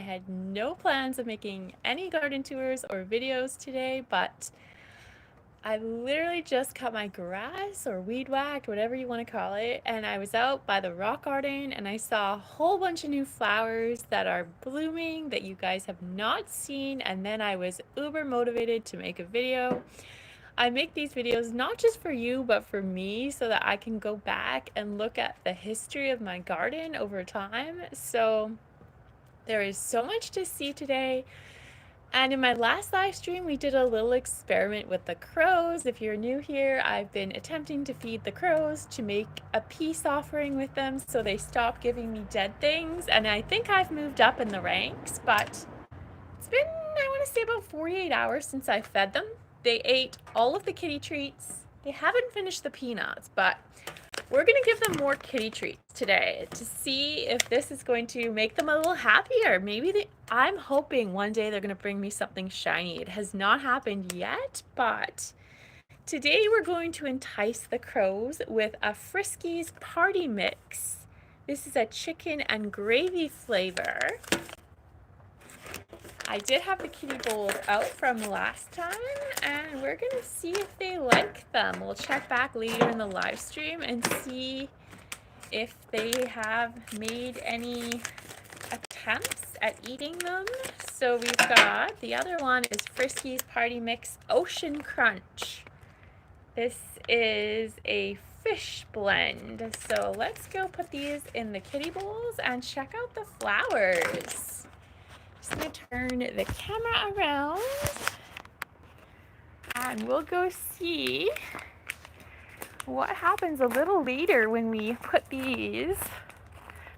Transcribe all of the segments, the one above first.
had no plans of making any garden tours or videos today, but I literally just cut my grass or weed whacked, whatever you want to call it, and I was out by the rock garden and I saw a whole bunch of new flowers that are blooming that you guys have not seen, and then I was uber motivated to make a video. I make these videos not just for you, but for me so that I can go back and look at the history of my garden over time. So there is so much to see today. And in my last live stream, we did a little experiment with the crows. If you're new here, I've been attempting to feed the crows to make a peace offering with them so they stop giving me dead things. And I think I've moved up in the ranks, but it's been, I want to say, about 48 hours since I fed them. They ate all of the kitty treats. They haven't finished the peanuts, but we're going to give them more kitty treats today to see if this is going to make them a little happier. Maybe I'm hoping one day they're going to bring me something shiny. It has not happened yet, but today we're going to entice the crows with a Friskies party mix. This is a chicken and gravy flavor. I did have the kitty bowls out from last time, and we're going to see if they like them. We'll check back later in the live stream and see if they have made any attempts at eating them. So we've got, the other one is Friskies Party Mix Ocean Crunch. This is a fish blend. So let's go put these in the kitty bowls and check out the flowers. I'm going to turn the camera around and we'll go see what happens a little later when we put these.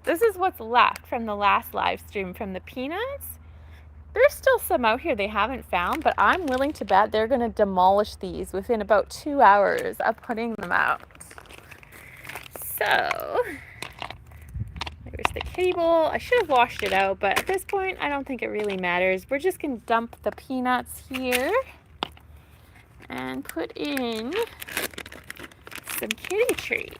This is what's left from the last live stream from the peanuts. There's still some out here they haven't found, but I'm willing to bet they're going to demolish these within about 2 hours of putting them out. So there's the kitty bowl. I should have washed it out, but at this point, I don't think it really matters. We're just going to dump the peanuts here and put in some kitty treats.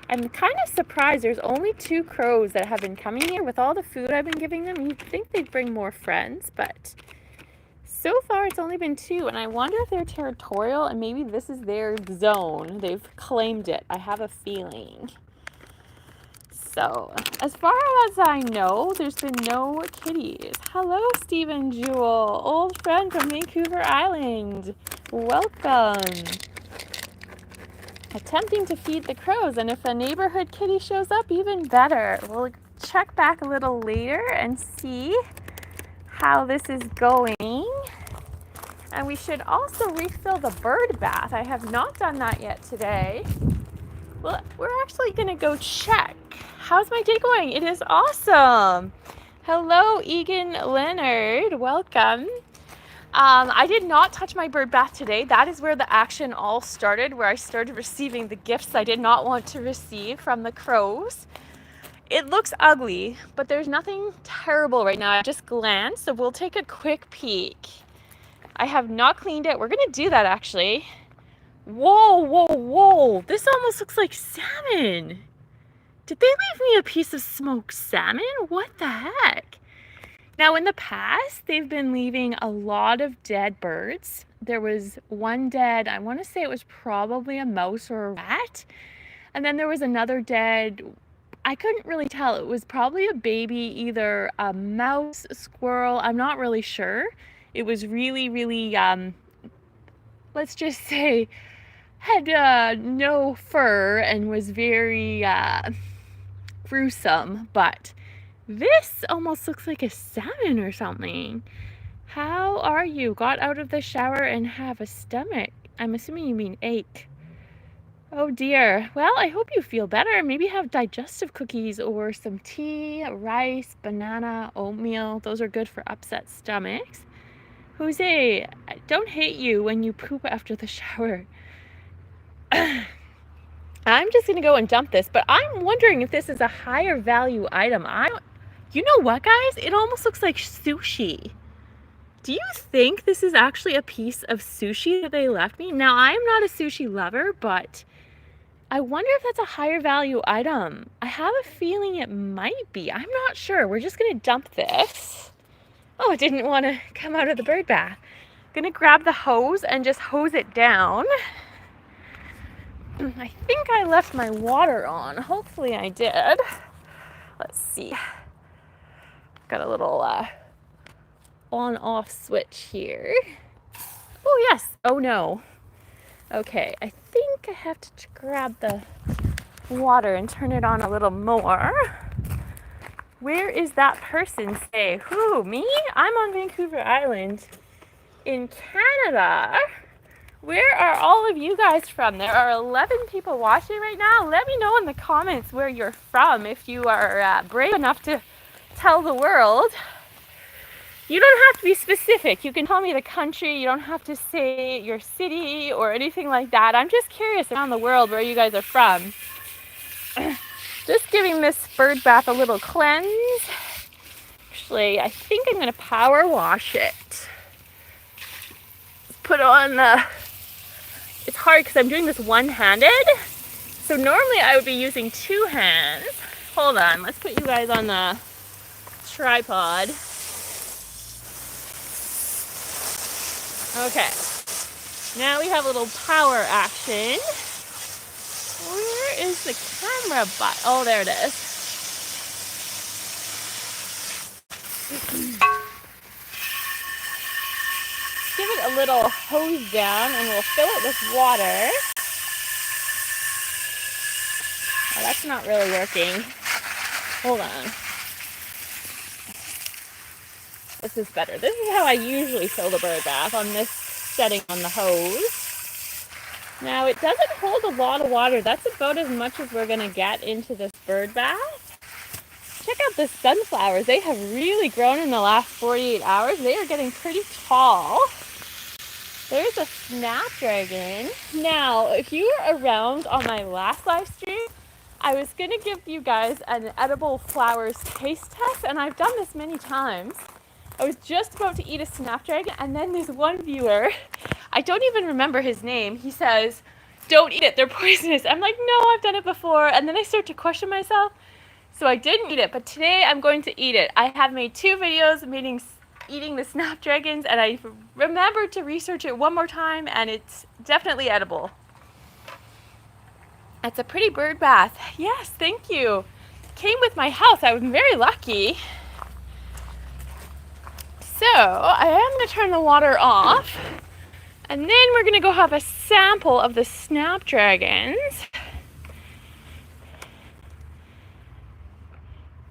I'm kind of surprised there's only 2 crows that have been coming here with all the food I've been giving them. You'd think they'd bring more friends, but so far it's only been 2, and I wonder if they're territorial and maybe this is their zone. They've claimed it. I have a feeling. So, as far as I know, there's been no kitties. Hello, Stephen Jewell, old friend from Vancouver Island. Welcome. Attempting to feed the crows, and if a neighborhood kitty shows up, even better. We'll check back a little later and see how this is going. And we should also refill the bird bath. I have not done that yet today. Well, we're actually going to go check. How's my day going? It is awesome. Hello, Egan Leonard. Welcome. I did not touch my bird bath today. That is where the action all started, where I started receiving the gifts I did not want to receive from the crows. It looks ugly, but there's nothing terrible right now. I just glanced, so we'll take a quick peek. I have not cleaned it. We're going to do that, actually. Whoa, whoa, whoa. This almost looks like salmon. Did they leave me a piece of smoked salmon? What the heck? Now, in the past, they've been leaving a lot of dead birds. There was one dead, I want to say it was probably a mouse or a rat. And then there was another dead, I couldn't really tell. It was probably a baby, either a mouse, a squirrel, I'm not really sure. It was really, really, let's just say, had no fur and was very gruesome, but this almost looks like a salmon or something. How are you? Got out of the shower and have a stomach. I'm assuming you mean ache. Oh dear. Well, I hope you feel better. Maybe have digestive cookies or some tea, rice, banana, oatmeal. Those are good for upset stomachs. Jose, I don't hate you when you poop after the shower. I'm just going to go and dump this, but I'm wondering if this is a higher value item. You know what, guys? It almost looks like sushi. Do you think this is actually a piece of sushi that they left me? Now, I'm not a sushi lover, but I wonder if that's a higher value item. I have a feeling it might be. I'm not sure. We're just gonna dump this. Oh, it didn't want to come out of the bird bath. Gonna grab the hose and just hose it down. I think I left my water on. Hopefully I did. Let's see. Got a little on-off switch here. Oh yes. Oh no. Okay, I think I have to grab the water and turn it on a little more. Where is that person say? Who, me? I'm on Vancouver Island in Canada. Where are all of you guys from? There are 11 people watching right now. Let me know in the comments where you're from if you are brave enough to tell the world. You don't have to be specific. You can tell me the country. You don't have to say your city or anything like that. I'm just curious around the world where you guys are from. Just giving this bird bath a little cleanse. Actually, I think I'm going to power wash it. Put on the... It's hard because I'm doing this one-handed. So normally I would be using two hands. Hold on, let's put you guys on the tripod. Okay. Now we have a little power action. Where is the camera button? Oh, there it is. Give it a little hose down and we'll fill it with water. Oh, that's not really working. Hold on. This is better. This is how I usually fill the bird bath, on this setting on the hose. Now it doesn't hold a lot of water. That's about as much as we're going to get into this bird bath. Check out the sunflowers. They have really grown in the last 48 hours. They are getting pretty tall. There's a snapdragon. Now, if you were around on my last live stream, I was going to give you guys an edible flowers taste test, and I've done this many times. I was just about to eat a snapdragon, and then there's one viewer, I don't even remember his name, he says, don't eat it, they're poisonous. I'm like, no, I've done it before, and then I start to question myself, so I didn't eat it, but today I'm going to eat it. I have made 2 videos eating the snapdragons, and I remembered to research it one more time, and it's definitely edible. It's a pretty bird bath. Yes, thank you. Came with my house. I was very lucky. So I am going to turn the water off, and then we're going to go have a sample of the snapdragons.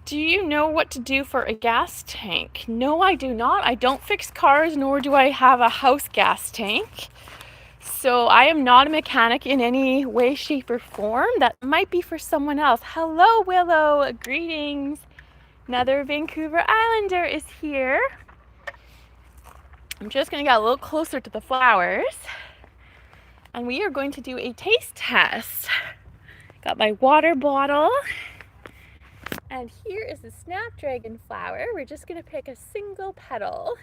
Do you know what to do for a gas tank? No, I do not. I don't fix cars, nor do I have a house gas tank. So I am not a mechanic in any way, shape, or form. That might be for someone else. Hello, Willow. Greetings. Another Vancouver Islander is here. I'm just going to get a little closer to the flowers. And we are going to do a taste test. Got my water bottle. And here is the snapdragon flower. We're just going to pick a single petal.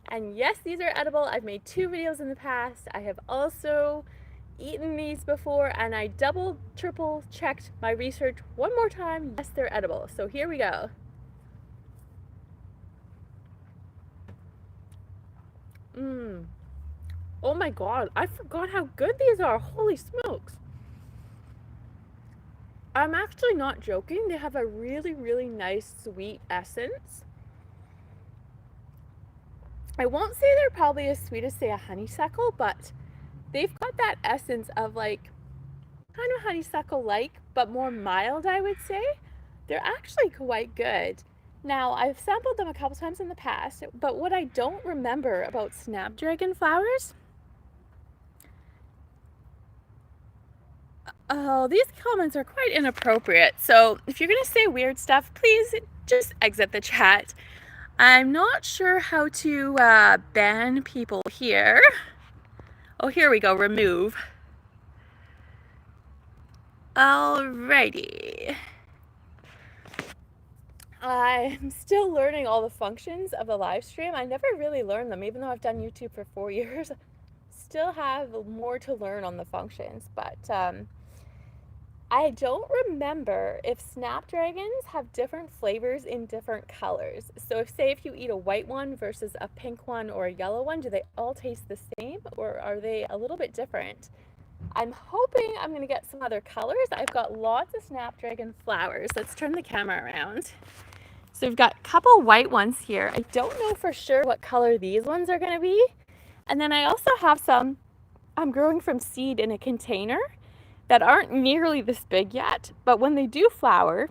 And yes, these are edible. I've made 2 videos in the past. I have also eaten these before, and I double, triple checked my research one more time. Yes, they're edible. So here we go. Oh my god, I forgot how good these are. Holy smokes. I'm actually not joking. They have a really, really nice sweet essence. I won't say they're probably as sweet as, say, a honeysuckle, but they've got that essence of, like, kind of honeysuckle-like, but more mild, I would say. They're actually quite good. Now, I've sampled them a couple times in the past, but what I don't remember about snapdragon flowers... Oh, these comments are quite inappropriate. So if you're going to say weird stuff, please just exit the chat. I'm not sure how to ban people here. Oh, here we go, remove. Alrighty. I'm still learning all the functions of the live stream. I never really learned them, even though I've done YouTube for 4 years. still have more to learn on the functions, but I don't remember if snapdragons have different flavors in different colors. So say if you eat a white one versus a pink one or a yellow one, do they all taste the same or are they a little bit different? I'm hoping I'm gonna get some other colors. I've got lots of snapdragon flowers. Let's turn the camera around. So we've got a couple white ones here. I don't know for sure what color these ones are gonna be. And then I also have some I'm growing from seed in a container that aren't nearly this big yet, but when they do flower,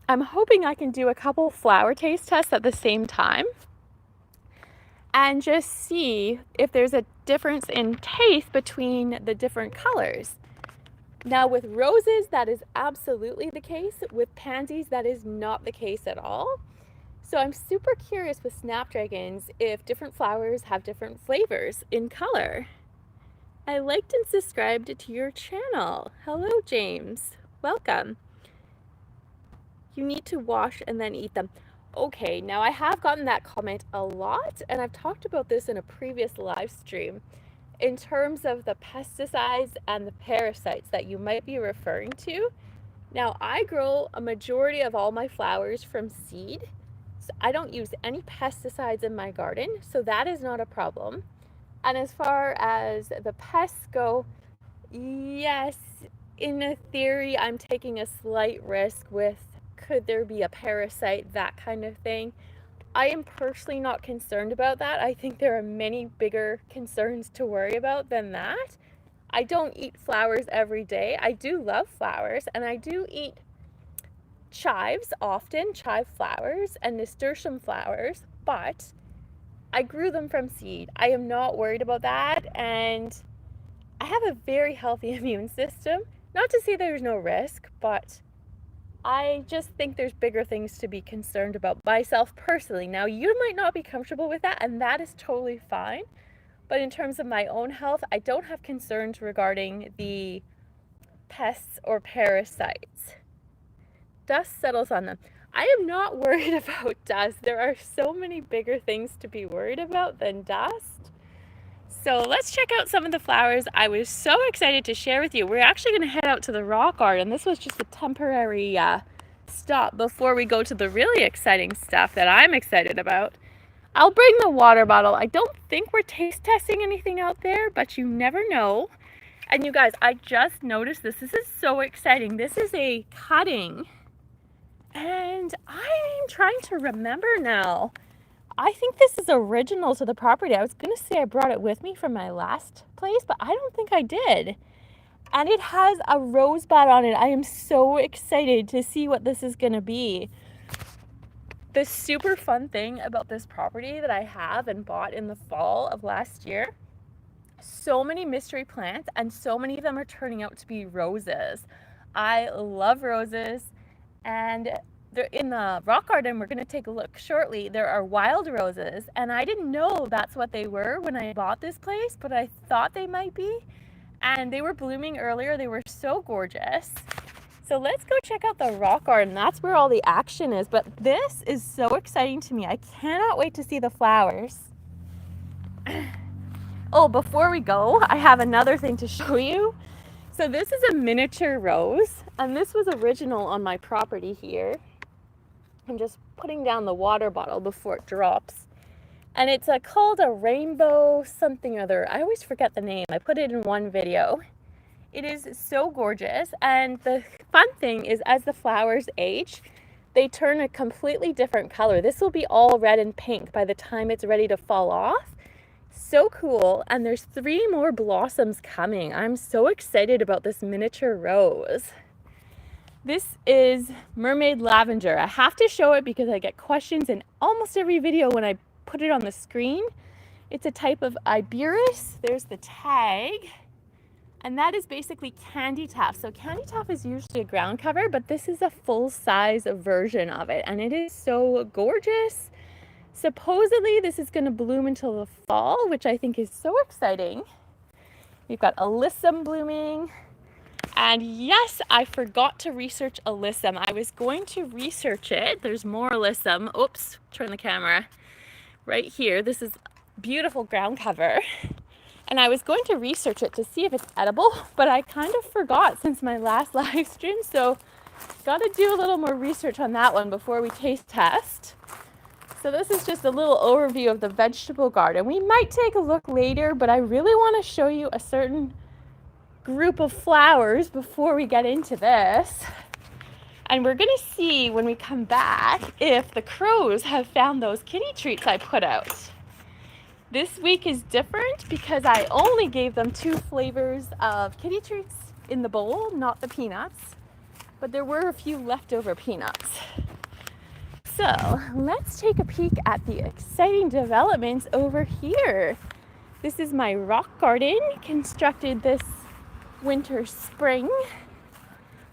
I'm hoping I can do a couple flower taste tests at the same time and just see if there's a difference in taste between the different colors. Now with roses, that is absolutely the case. With pansies, that is not the case at all. So I'm super curious with snapdragons if different flowers have different flavors in color. I liked and subscribed to your channel. Hello, James. Welcome. You need to wash and then eat them. Okay, now I have gotten that comment a lot, and I've talked about this in a previous live stream in terms of the pesticides and the parasites that you might be referring to. Now, I grow a majority of all my flowers from seed, so I don't use any pesticides in my garden, so that is not a problem. And as far as the pests go, yes, in a theory, I'm taking a slight risk with could there be a parasite, that kind of thing. I am personally not concerned about that. I think there are many bigger concerns to worry about than that. I don't eat flowers every day. I do love flowers, and I do eat chives often, chive flowers and nasturtium flowers, but I grew them from seed. I am not worried about that, and I have a very healthy immune system. Not to say there's no risk, but I just think there's bigger things to be concerned about myself personally. Now, you might not be comfortable with that, and that is totally fine. But in terms of my own health, I don't have concerns regarding the pests or parasites. Dust settles on them. I am not worried about dust. There are so many bigger things to be worried about than dust. So let's check out some of the flowers I was so excited to share with you. We're actually going to head out to the rock garden. This was just a temporary stop before we go to the really exciting stuff that I'm excited about. I'll bring the water bottle. I don't think we're taste testing anything out there, but you never know. And you guys, I just noticed this. This is so exciting. This is a cutting. And I'm trying to remember now. I think this is original to the property. I was going to say I brought it with me from my last place, but I don't think I did. And it has a rosebud on it. I am so excited to see what this is going to be. The super fun thing about this property that I have and bought in the fall of last year, so many mystery plants, and so many of them are turning out to be roses. I love roses, and they're in the rock garden. We're going to take a look shortly. There are wild roses, and I didn't know that's what they were when I bought this place, but I thought they might be, and they were blooming earlier. They were so gorgeous. So let's go check out the rock garden. That's where all the action is, but this is so exciting to me. I cannot wait to see the flowers. Oh, before we go, I have another thing to show you. So this is a miniature rose, and this was original on my property here. I'm just putting down the water bottle before it drops. And it's called a rainbow something other. I always forget the name. I put it in one video. It is so gorgeous, and the fun thing is as the flowers age, they turn a completely different color. This will be all red and pink by the time it's ready to fall off. So cool, and there's 3 more blossoms coming. I'm so excited about this miniature rose. This is mermaid lavender. I have to show it because I get questions in almost every video when I put it on the screen. It's a type of Iberis. There's the tag, and that is basically candy tuft. So candy tuft is usually a ground cover, but this is a full-size version of it, and it is so gorgeous. Supposedly this is going to bloom until the fall, which I think is so exciting. We've got alyssum blooming, and yes, I forgot to research alyssum. I was going to research it. There's more alyssum. Oops, turn the camera. Right here, this is beautiful ground cover. And I was going to research it to see if it's edible, but I kind of forgot since my last live stream, so got to do a little more research on that one before we taste test. So this is just a little overview of the vegetable garden. We might take a look later, but I really want to show you a certain group of flowers before we get into this. And we're going to see when we come back if the crows have found those kitty treats I put out. This week is different because I only gave them 2 flavors of kitty treats in the bowl, not the peanuts, but there were a few leftover peanuts. So let's take a peek at the exciting developments over here. This is my rock garden, constructed this winter spring.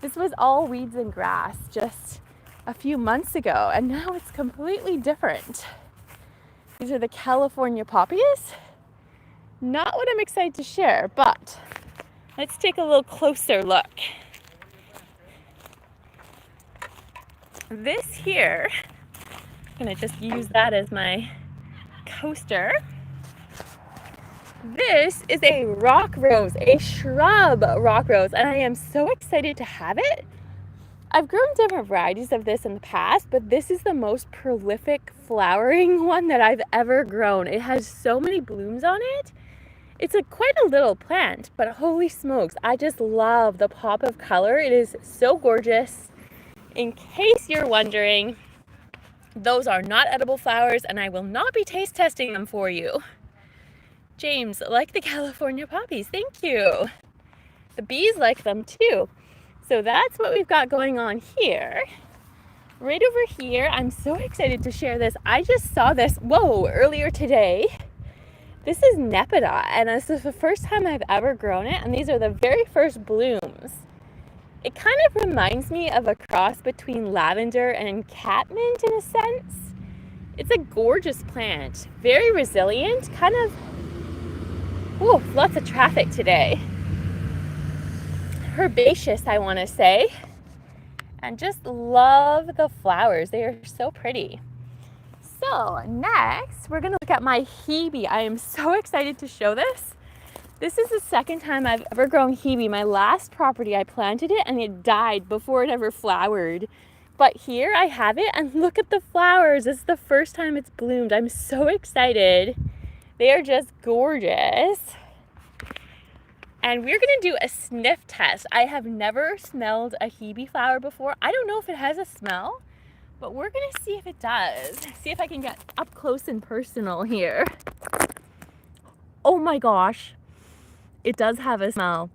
This was all weeds and grass just a few months ago, and now it's completely different. These are the California poppies. Not what I'm excited to share, but let's take a little closer look. This here, I'm gonna just use that as my coaster. This is a rock rose, a shrub rock rose, and I am so excited to have it. I've grown different varieties of this in the past, but this is the most prolific flowering one that I've ever grown. It has so many blooms on it. It's quite a little plant, but holy smokes, I just love the pop of color. It is so gorgeous. In case you're wondering, those are not edible flowers, and I will not be taste testing them for you. James, like the California poppies, thank you. The bees like them too. So that's what we've got going on here. Right over here, I'm so excited to share this. I just saw this, earlier today. This is Nepeta, and this is the first time I've ever grown it, and these are the very first blooms. It kind of reminds me of a cross between lavender and catmint in a sense. It's a gorgeous plant, very resilient, kind of, lots of traffic today. Herbaceous, I want to say, and just love the flowers. They are so pretty. So next we're going to look at my hebe. I am so excited to show this. This is the second time I've ever grown hebe. My last property I planted it and it died before it ever flowered, but here I have it and look at the flowers. This is the first time it's bloomed. I'm so excited. They are just gorgeous. And we're going to do a sniff test. I have never smelled a hebe flower before. I don't know if it has a smell, but we're going to see if it does. See if I can get up close and personal here. Oh my gosh. It does have a smell.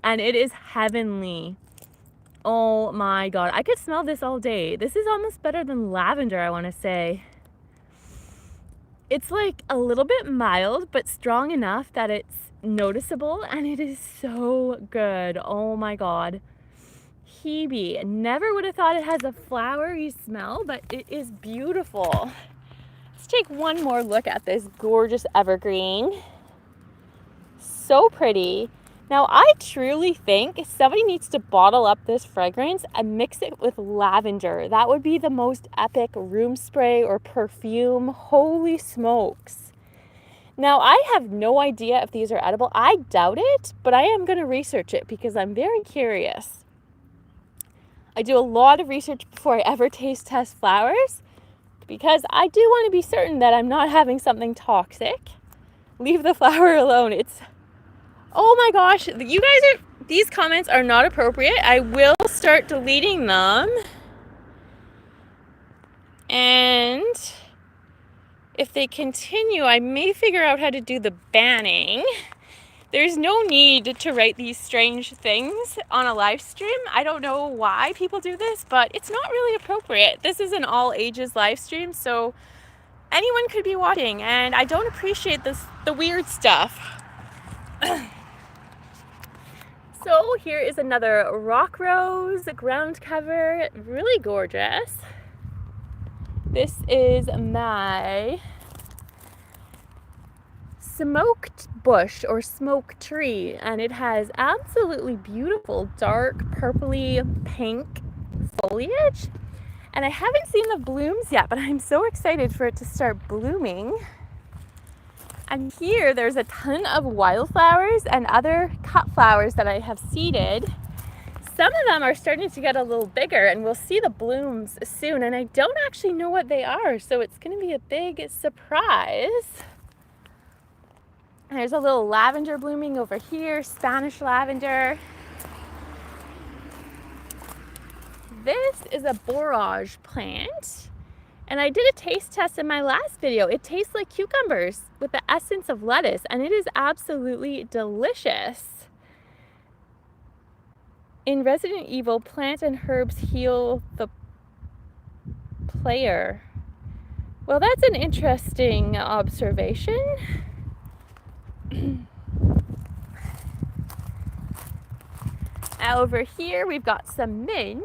And it is heavenly. Oh my God. I could smell this all day. This is almost better than lavender, I want to say. It's like a little bit mild, but strong enough that it's noticeable, and it is so good. Oh my God. Hebe. Never would have thought it has a flowery smell, but it is beautiful. Let's take one more look at this gorgeous evergreen. So pretty. Now I truly think somebody needs to bottle up this fragrance and mix it with lavender. That would be the most epic room spray or perfume. Holy smokes. Now, I have no idea if these are edible. I doubt it, but I am going to research it because I'm very curious. I do a lot of research before I ever taste test flowers because I do want to be certain that I'm not having something toxic. Leave the flower alone. Oh my gosh, these comments are not appropriate. I will start deleting them. And if they continue, I may figure out how to do the banning. There's no need to write these strange things on a live stream. I don't know why people do this, but it's not really appropriate. This is an all ages live stream, so anyone could be watching, and I don't appreciate the weird stuff. So here is another rock rose ground cover, really gorgeous. This is my smoked bush or smoke tree, and it has absolutely beautiful dark purpley pink foliage. And I haven't seen the blooms yet, but I'm so excited for it to start blooming. And here there's a ton of wildflowers and other cut flowers that I have seeded. Some of them are starting to get a little bigger and we'll see the blooms soon, and I don't actually know what they are, so it's going to be a big surprise. There's a little lavender blooming over here, Spanish lavender. This is a borage plant, and I did a taste test in my last video. It tastes like cucumbers with the essence of lettuce, and it is absolutely delicious. In Resident Evil, plant and herbs heal the player. Well, that's an interesting observation. Over here we've got some mint,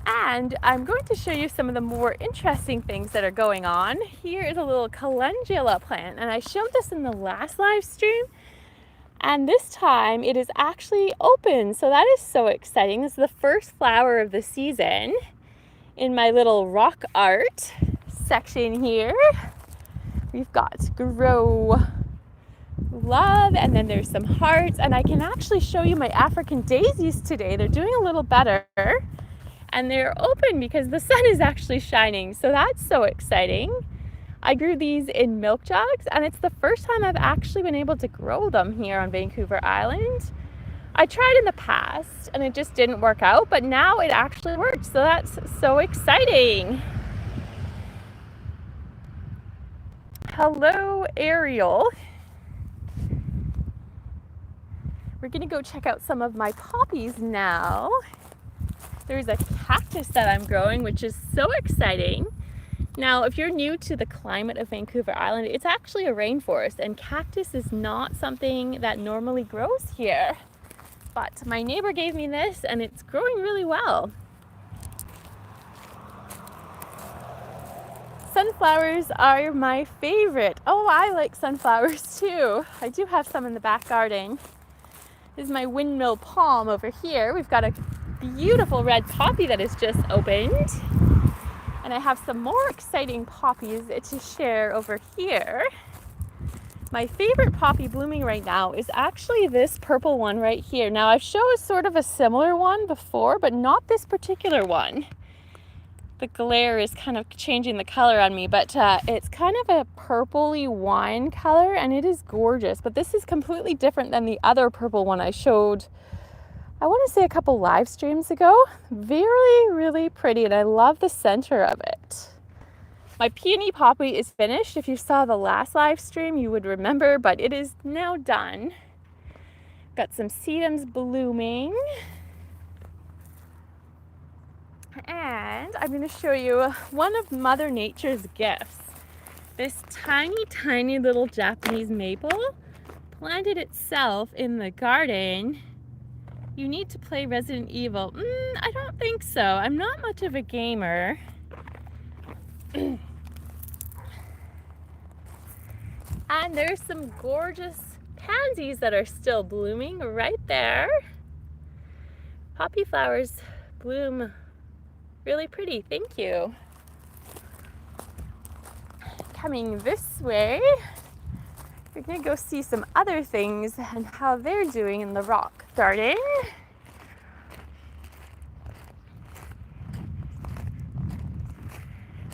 and I'm going to show you some of the more interesting things that are going on. Here is a little calendula plant, and I showed this in the last live stream, and this time it is actually open, so that is so exciting. This is the first flower of the season in my little rock art section here. We've got grow love, and then there's some hearts, and I can actually show you my African daisies today. They're doing a little better, and they're open because the sun is actually shining, so that's so exciting. I grew these in milk jugs, and it's the first time I've actually been able to grow them here on Vancouver Island. I tried in the past and it just didn't work out, but now it actually works, so that's so exciting. Hello, Ariel. We're gonna go check out some of my poppies now. There's a cactus that I'm growing, which is so exciting. Now, if you're new to the climate of Vancouver Island, it's actually a rainforest, and cactus is not something that normally grows here. But my neighbor gave me this, and it's growing really well. Sunflowers are my favorite. Oh, I like sunflowers too. I do have some in the back garden. This is my windmill palm over here. We've got a beautiful red poppy that has just opened. And I have some more exciting poppies to share over here. My favorite poppy blooming right now is actually this purple one right here. Now, I've shown sort of a similar one before, but not this particular one. The glare is kind of changing the color on me, but it's kind of a purpley wine color, and it is gorgeous. But this is completely different than the other purple one I showed, I want to say a couple live streams ago. Really pretty, and I love the center of it. My peony poppy is finished. If you saw the last live stream, you would remember, but it is now done. Got some sedums blooming. And I'm going to show you one of Mother Nature's gifts. This tiny little Japanese maple planted itself in the garden. You need to play Resident Evil. I don't think so. I'm not much of a gamer. And there's some gorgeous pansies that are still blooming right there. Poppy flowers bloom really pretty. Thank you. Coming this way, we're gonna go see some other things and how they're doing in the rock garden.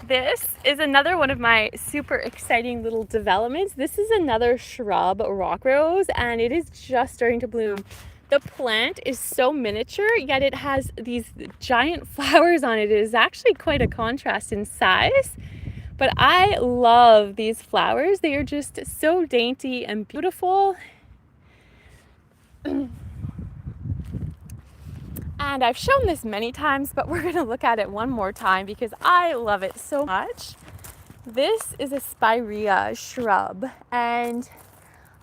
This is another one of my super exciting little developments. This is another shrub rock rose, and it is just starting to bloom. The plant is so miniature, yet it has these giant flowers on it. It is actually quite a contrast in size, but I love these flowers. They are just so dainty and beautiful. And I've shown this many times, but we're gonna look at it one more time because I love it so much. This is a spirea shrub, and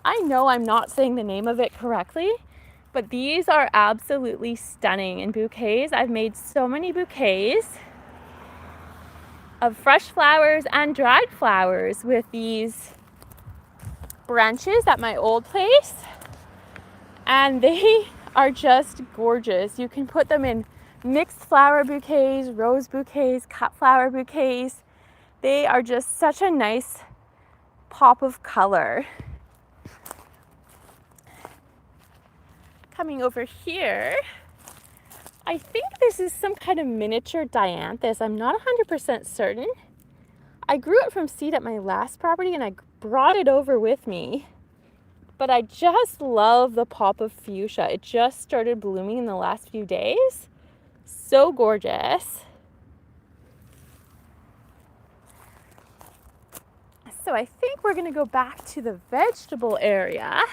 I know I'm not saying the name of it correctly, but these are absolutely stunning in bouquets. I've made so many bouquets of fresh flowers and dried flowers with these branches at my old place, and they are just gorgeous. You can put them in mixed flower bouquets, rose bouquets, cut flower bouquets. They are just such a nice pop of color. Coming over here, I think this is some kind of miniature dianthus. I'm not 100% certain. I grew it from seed at my last property and I brought it over with me. But I just love the pop of fuchsia. It just started blooming in the last few days. So gorgeous. So I think we're gonna go back to the vegetable area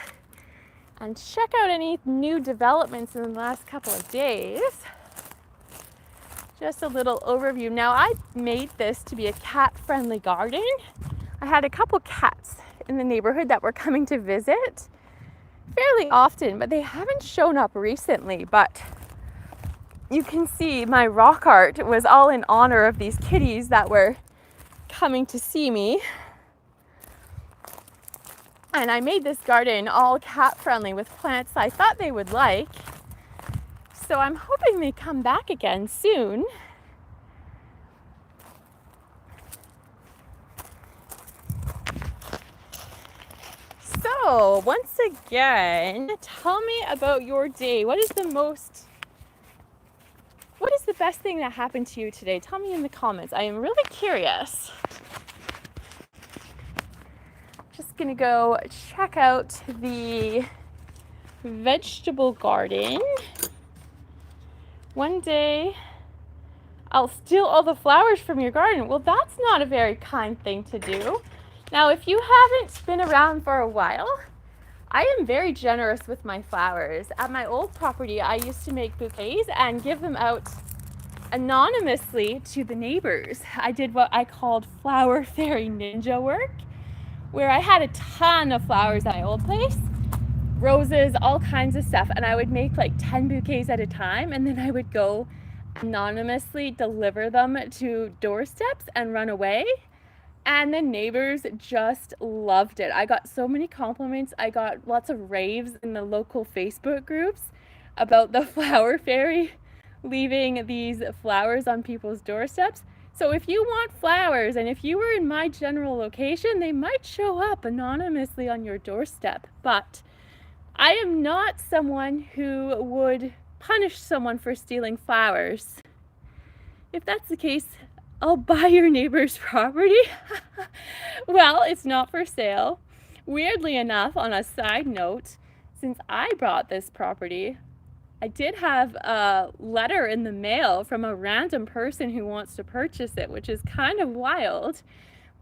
and check out any new developments in the last couple of days. Just a little overview. Now, I made this to be a cat-friendly garden. I had a couple cats in the neighborhood that were coming to visit fairly often, but they haven't shown up recently. But you can see my rock art was all in honor of these kitties that were coming to see me. And I made this garden all cat-friendly with plants I thought they would like. So I'm hoping they come back again soon. So once again, tell me about your day. What is the best thing that happened to you today? Tell me in the comments. I am really curious. Just gonna go check out the vegetable garden. One day I'll steal all the flowers from your garden. Well, that's not a very kind thing to do. Now, if you haven't been around for a while, I am very generous with my flowers. At my old property, I used to make bouquets and give them out anonymously to the neighbors. I did what I called flower fairy ninja work, where I had a ton of flowers at my old place, roses, all kinds of stuff, and I would make like 10 bouquets at a time, and then I would go anonymously deliver them to doorsteps and run away. And the neighbors just loved it. I got so many compliments. I got lots of raves in the local Facebook groups about the flower fairy leaving these flowers on people's doorsteps. So if you want flowers and if you were in my general location, they might show up anonymously on your doorstep. But I am not someone who would punish someone for stealing flowers. If that's the case, I'll buy your neighbor's property. Well, it's not for sale. Weirdly enough, on a side note, since I bought this property, I did have a letter in the mail from a random person who wants to purchase it, which is kind of wild.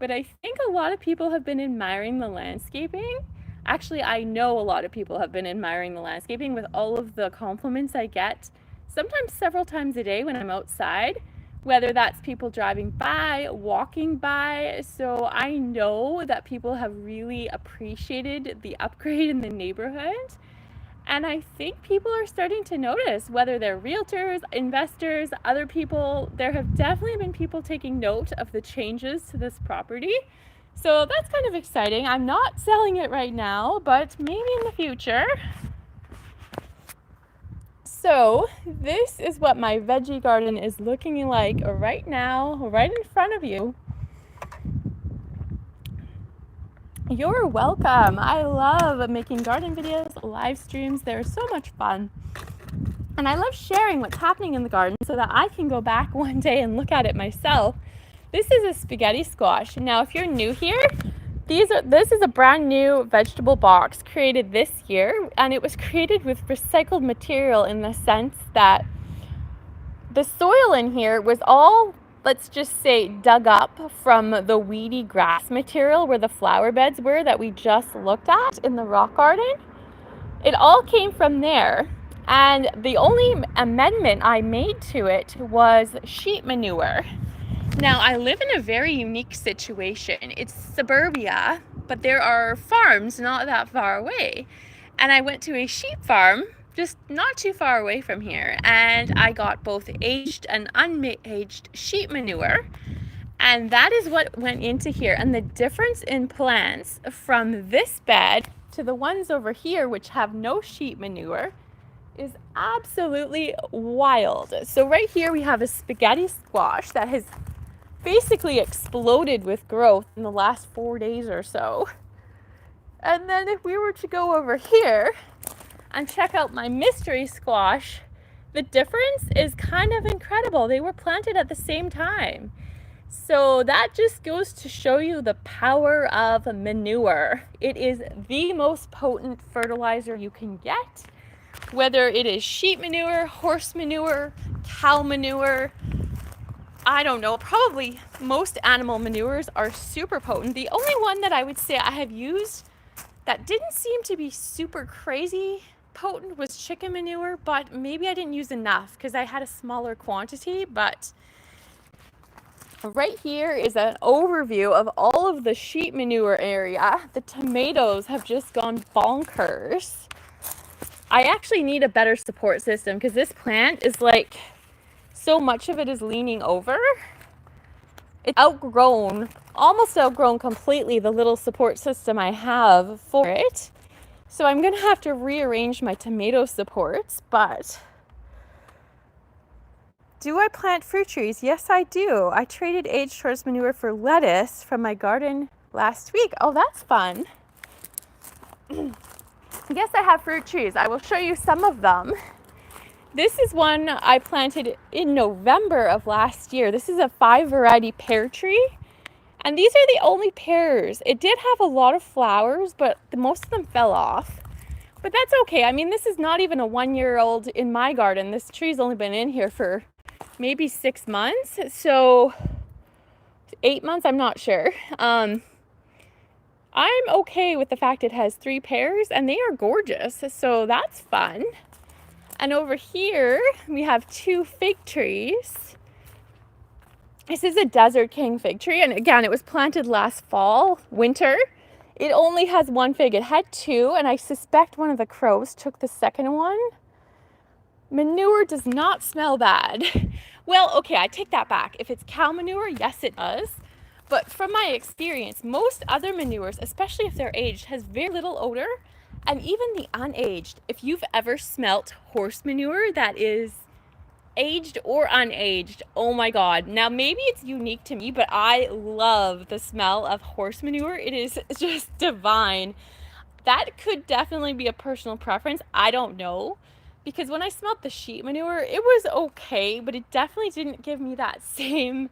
But I think a lot of people have been admiring the landscaping. Actually, I know a lot of people have been admiring the landscaping with all of the compliments I get, sometimes several times a day when I'm outside, whether that's people driving by, walking by. So I know that people have really appreciated the upgrade in the neighborhood. And I think people are starting to notice, whether they're realtors, investors, other people. There have definitely been people taking note of the changes to this property. So that's kind of exciting. I'm not selling it right now, but maybe in the future. So this is what my veggie garden is looking like right now, right in front of you. You're welcome. I love making garden videos, live streams. They're so much fun. And I love sharing what's happening in the garden so that I can go back one day and look at it myself. This is a spaghetti squash. Now, if you're new here, this is a brand new vegetable box created this year, and it was created with recycled material in the sense that the soil in here was all, let's just say, dug up from the weedy grass material where the flower beds were that we just looked at in the rock garden. It all came from there, and the only amendment I made to it was sheep manure. Now, I live in a very unique situation. It's suburbia, but there are farms not that far away. And I went to a sheep farm just not too far away from here, and I got both aged and unaged sheep manure. And that is what went into here. And the difference in plants from this bed to the ones over here, which have no sheep manure, is absolutely wild. So right here we have a spaghetti squash that has basically exploded with growth in the last 4 days or so. And then if we were to go over here and check out my mystery squash, the difference is kind of incredible. They were planted at the same time. So that just goes to show you the power of manure. It is the most potent fertilizer you can get, whether it is sheep manure, horse manure, cow manure. I don't know, probably most animal manures are super potent. The only one that I would say I have used that didn't seem to be super crazy potent was chicken manure, but maybe I didn't use enough because I had a smaller quantity. But right here is an overview of all of the sheep manure area. The tomatoes have just gone bonkers. I actually need a better support system because this plant is like, so much of it is leaning over. It's outgrown, almost outgrown completely the little support system I have for it. So I'm gonna have to rearrange my tomato supports, but do I plant fruit trees? Yes, I do. I traded aged horse manure for lettuce from my garden last week. Oh, that's fun. Yes, I have fruit trees. I will show you some of them. This is one I planted in November of last year. This is a 5 variety pear tree. And these are the only pears. It did have a lot of flowers, but most of them fell off. But that's okay. I mean, this is not even a 1-year-old in my garden. This tree's only been in here for maybe 6 months. So 8 months, I'm not sure. I'm okay with the fact it has 3 pears and they are gorgeous. So that's fun. And over here, we have 2 fig trees. This is a Desert King fig tree. And again, it was planted last winter. It only has 1 fig. It had 2, and I suspect one of the crows took the second one. Manure does not smell bad. Well, okay, I take that back. If it's cow manure, yes, it does. But from my experience, most other manures, especially if they're aged, has very little odor. And even the unaged, if you've ever smelt horse manure that is aged or unaged, oh my God. Now, maybe it's unique to me, but I love the smell of horse manure. It is just divine. That could definitely be a personal preference. I don't know. Because when I smelled the sheep manure, it was okay, but it definitely didn't give me that same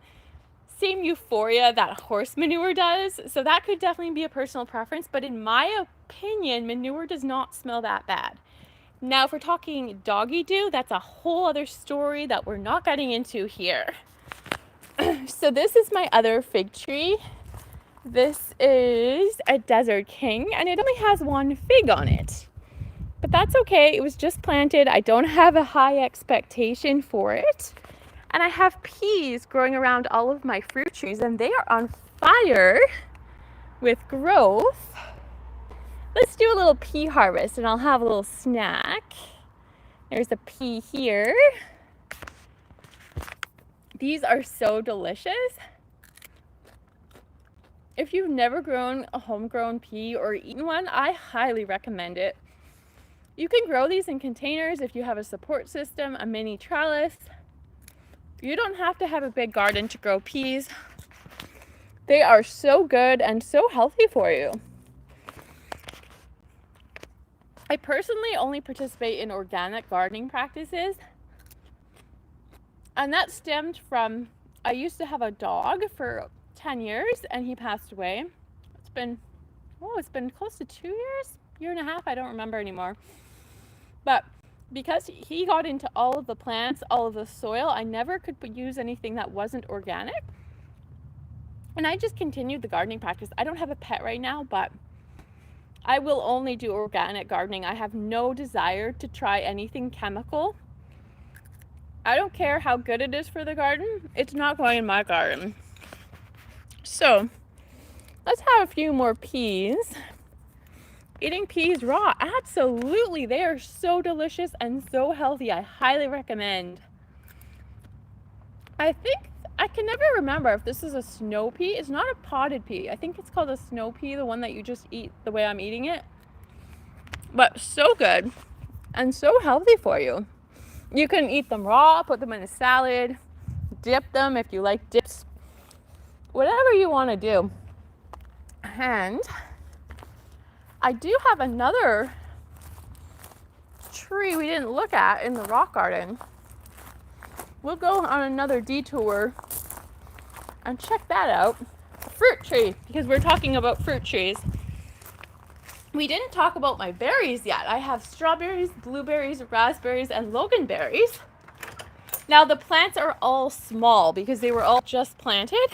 euphoria that horse manure does. So that could definitely be a personal preference. But in my opinion, manure does not smell that bad. Now, if we're talking doggy doo, that's a whole other story that we're not getting into here. So this is my other fig tree. This is a Desert King, and it only has 1 fig on it. But that's okay. It was just planted. I don't have a high expectation for it. And I have peas growing around all of my fruit trees, and they are on fire with growth. Let's do a little pea harvest, and I'll have a little snack. There's a pea here. These are so delicious. If you've never grown a homegrown pea or eaten one, I highly recommend it. You can grow these in containers if you have a support system, a mini trellis. You don't have to have a big garden to grow peas. They are so good and so healthy for you. I personally only participate in organic gardening practices. And that stemmed from, I used to have a dog for 10 years and he passed away. It's been close to 2 years, 1.5 years, I don't remember anymore. But because he got into all of the plants, all of the soil, I never could use anything that wasn't organic. And I just continued the gardening practice. I don't have a pet right now, but I will only do organic gardening. I have no desire to try anything chemical. I don't care how good it is for the garden. It's not going in my garden. So let's have a few more peas. Eating peas raw, absolutely. They are so delicious and so healthy. I highly recommend. I can never remember if this is a snow pea. It's not a potted pea. I think it's called a snow pea, the one that you just eat the way I'm eating it. But so good and so healthy for you. You can eat them raw, put them in a salad, dip them if you like dips. whatever you want to do. And I do have another tree we didn't look at in the rock garden. We'll go on another detour and check that out. A fruit tree, because we're talking about fruit trees. We didn't talk about my berries yet. I have strawberries, blueberries, raspberries, and loganberries. Now the plants are all small because they were all just planted.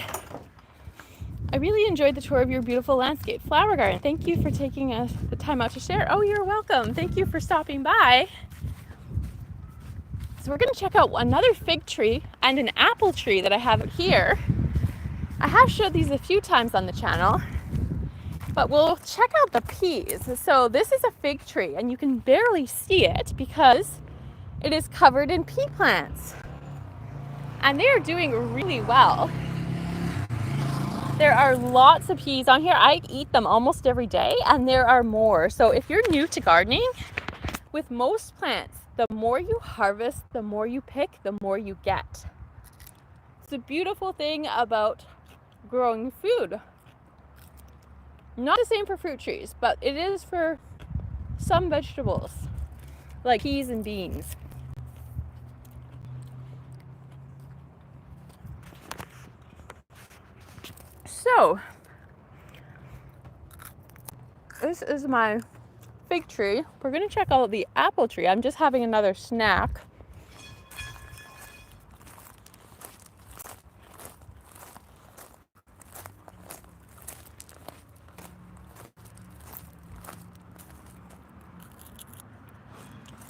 I really enjoyed the tour of your beautiful landscape flower garden. Thank you for taking the time out to share. Oh, you're welcome. Thank you for stopping by. So we're going to check out another fig tree and an apple tree that I have here. I have showed these a few times on the channel, but we'll check out the peas. So this is a fig tree, and you can barely see it because it is covered in pea plants. And they are doing really well. There are lots of peas on here. I eat them almost every day, and there are more. So if you're new to gardening, with most plants, the more you harvest, the more you pick, the more you get. It's a beautiful thing about growing food. Not the same for fruit trees, but it is for some vegetables, like peas and beans. So, this is my fig tree. We're going to check out the apple tree. I'm just having another snack.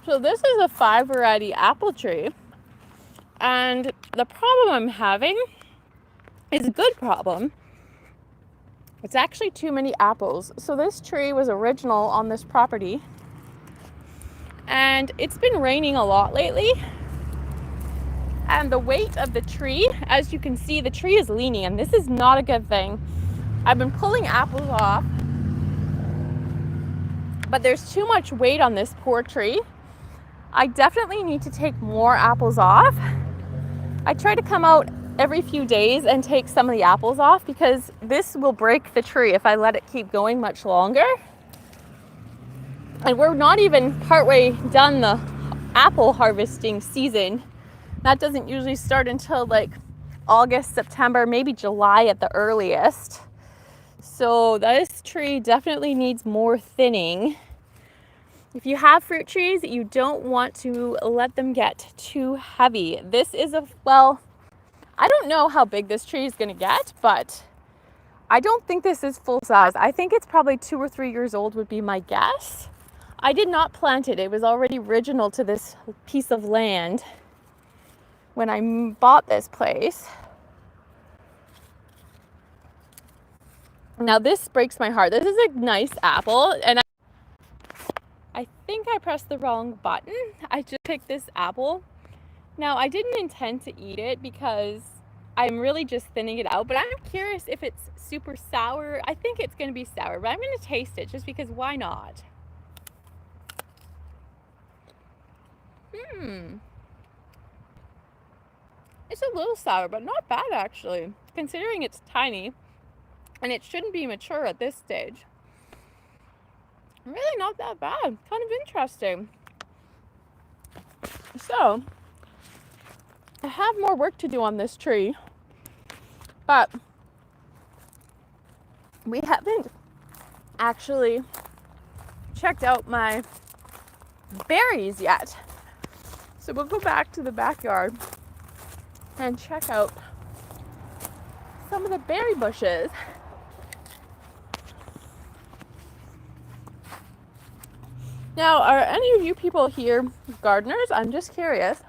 So this is a 5 variety apple tree, and the problem I'm having is a good problem. It's actually too many apples. So this tree was original on this property, and it's been raining a lot lately, and the weight of the tree, as you can see, the tree is leaning, and this is not a good thing. I've been pulling apples off, but there's too much weight on this poor tree. I definitely need to take more apples off. I try to come out every few days and take some of the apples off, because this will break the tree if I let it keep going much longer. And we're not even partway done the apple harvesting season. That doesn't usually start until like August, September, maybe July at the earliest. So this tree definitely needs more thinning. If you have fruit trees, you don't want to let them get too heavy. This is I don't know how big this tree is going to get, but I don't think this is full size. I think it's probably 2 or 3 years old would be my guess. I did not plant it. It was already original to this piece of land when I bought this place. Now this breaks my heart. This is a nice apple, and I think I pressed the wrong button. I just picked this apple. Now, I didn't intend to eat it because I'm really just thinning it out, but I'm curious if it's super sour. I think it's going to be sour, but I'm going to taste it just because why not? It's a little sour, but not bad actually, considering it's tiny and it shouldn't be mature at this stage. Really not that bad. Kind of interesting. So, I have more work to do on this tree, but we haven't actually checked out my berries yet. So we'll go back to the backyard and check out some of the berry bushes. Now, are any of you people here gardeners? I'm just curious.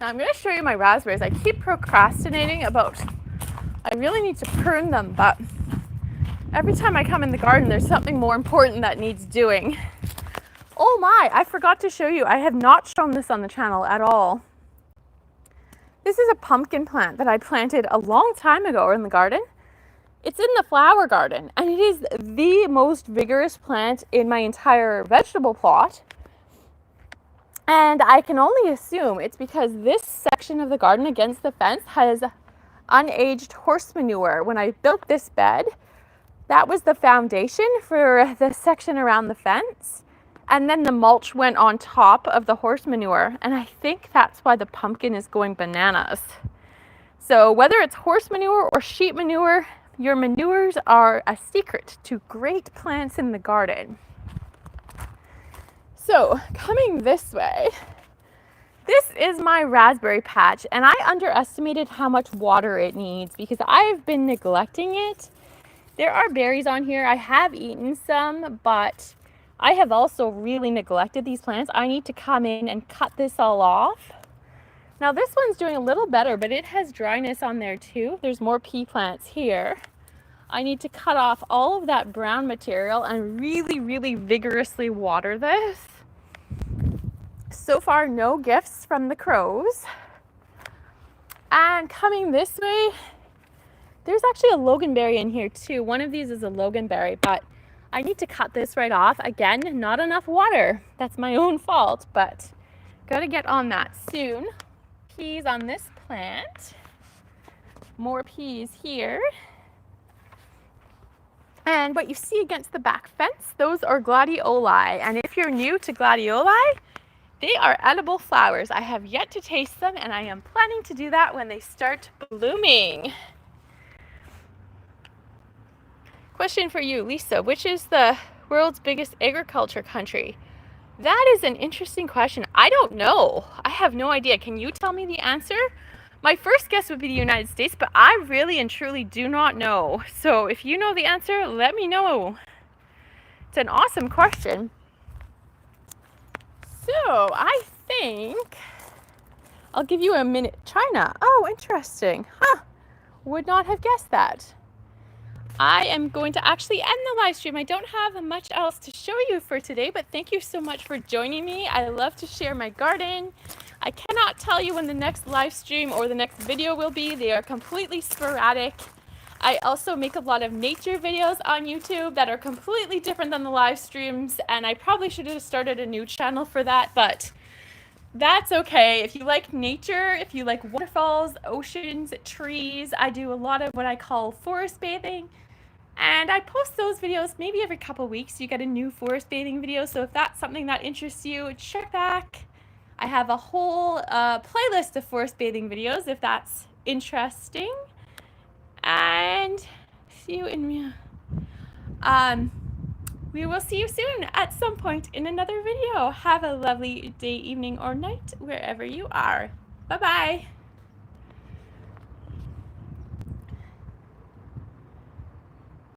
Now I'm going to show you my raspberries. I keep procrastinating about, I really need to prune them, but every time I come in the garden, there's something more important that needs doing. Oh my, I forgot to show you. I have not shown this on the channel at all. This is a pumpkin plant that I planted a long time ago in the garden. It's in the flower garden, and it is the most vigorous plant in my entire vegetable plot. And I can only assume it's because this section of the garden against the fence has unaged horse manure. When I built this bed, that was the foundation for the section around the fence. And then the mulch went on top of the horse manure. And I think that's why the pumpkin is going bananas. So whether it's horse manure or sheep manure, your manures are a secret to great plants in the garden. So coming this way, this is my raspberry patch, and I underestimated how much water it needs because I've been neglecting it. There are berries on here. I have eaten some, but I have also really neglected these plants. I need to come in and cut this all off. Now this one's doing a little better, but it has dryness on there too. There's more pea plants here. I need to cut off all of that brown material and really, really vigorously water this. So far, no gifts from the crows. And coming this way, there's actually a loganberry in here too. One of these is a loganberry, but I need to cut this right off. Again, not enough water. That's my own fault, but gotta get on that soon. Peas on this plant. More peas here. And what you see against the back fence, those are gladioli. And if you're new to gladioli, they are edible flowers. I have yet to taste them, and I am planning to do that when they start blooming. Question for you, Lisa. Which is the world's biggest agriculture country? That is an interesting question. I don't know. I have no idea. Can you tell me the answer? My first guess would be the United States, but I really and truly do not know. So if you know the answer, let me know. It's an awesome question. So I think I'll give you a minute. China. Oh, interesting. Huh. Would not have guessed that. I am going to actually end the live stream. I don't have much else to show you for today, but thank you so much for joining me. I love to share my garden. I cannot tell you when the next live stream or the next video will be. They are completely sporadic. I also make a lot of nature videos on YouTube that are completely different than the live streams, and I probably should have started a new channel for that, but that's okay. If you like nature, if you like waterfalls, oceans, trees, I do a lot of what I call forest bathing. And I post those videos maybe every couple weeks. You get a new forest bathing video. So if that's something that interests you, check back. I have a whole playlist of forest bathing videos if that's interesting. And see you in we will see you soon at some point in another video. Have a lovely day, evening, or night wherever you are. Bye-bye.